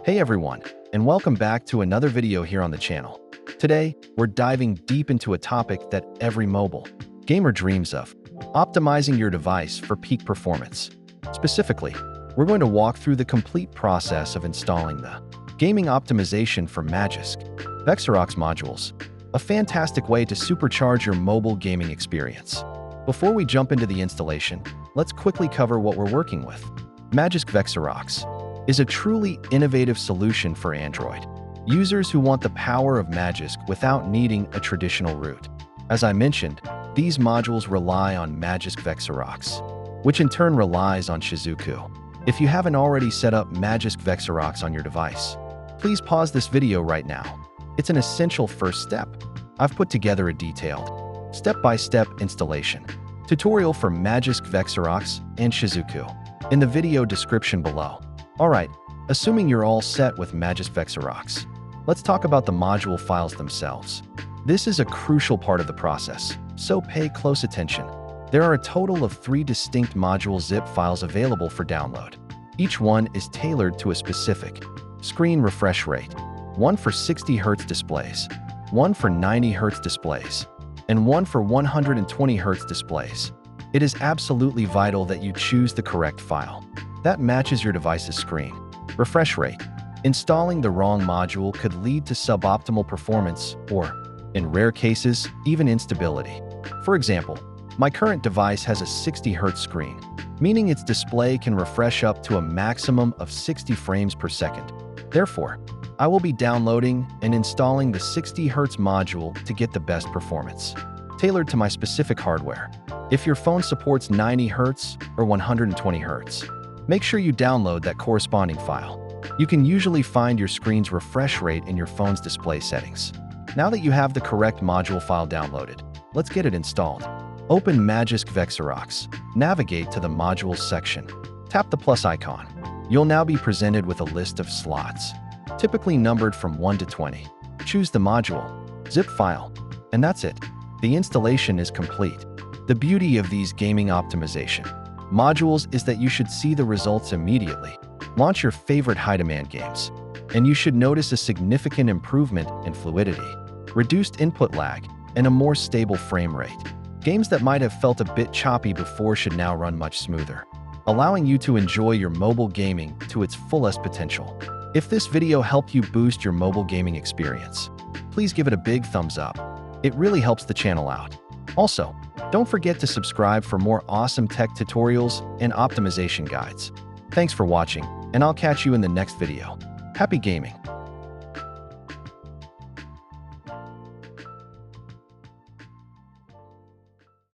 Hey everyone, and welcome back to another video here on the channel. Today, we're diving deep into a topic that every mobile gamer dreams of: optimizing your device for peak performance. Specifically, we're going to walk through the complete process of installing the gaming optimization for Magisk Vexirox modules, a fantastic way to supercharge your mobile gaming experience. Before we jump into the installation, let's quickly cover what we're working with. Magisk Vexirox is a truly innovative solution for Android users who want the power of Magisk without needing a traditional root. As I mentioned, these modules rely on Magisk Vexirox, which in turn relies on Shizuku. If you haven't already set up Magisk Vexirox on your device, please pause this video right now. It's an essential first step. I've put together a detailed, step-by-step installation tutorial for Magisk Vexirox and Shizuku in the video description below. Alright, assuming you're all set with Magisk Vexirox, let's talk about the module files themselves. This is a crucial part of the process, so pay close attention. There are a total of 3 distinct module zip files available for download. Each one is tailored to a specific screen refresh rate, one for 60 Hz displays, one for 90 Hz displays, and one for 120 Hz displays. It is absolutely vital that you choose the correct file that matches your device's screen refresh rate. Installing the wrong module could lead to suboptimal performance or, in rare cases, even instability. For example, my current device has a 60 Hz screen, meaning its display can refresh up to a maximum of 60 frames per second. Therefore, I will be downloading and installing the 60 Hz module to get the best performance, tailored to my specific hardware. If your phone supports 90 Hz or 120 Hz, make sure you download that corresponding file. You can usually find your screen's refresh rate in your phone's display settings. Now that you have the correct module file downloaded, let's get it installed. Open Magisk Vexirox. Navigate to the Modules section. Tap the plus icon. You'll now be presented with a list of slots, typically numbered from 1 to 20. Choose the module, zip file, and that's it. The installation is complete. The beauty of these gaming optimization modules is that you should see the results immediately. Launch your favorite high-demand games, and you should notice a significant improvement in fluidity, reduced input lag, and a more stable frame rate. Games that might have felt a bit choppy before should now run much smoother, allowing you to enjoy your mobile gaming to its fullest potential. If this video helped you boost your mobile gaming experience, please give it a big thumbs up. It really helps the channel out. Also, don't forget to subscribe for more awesome tech tutorials and optimization guides. Thanks for watching, and I'll catch you in the next video. Happy gaming!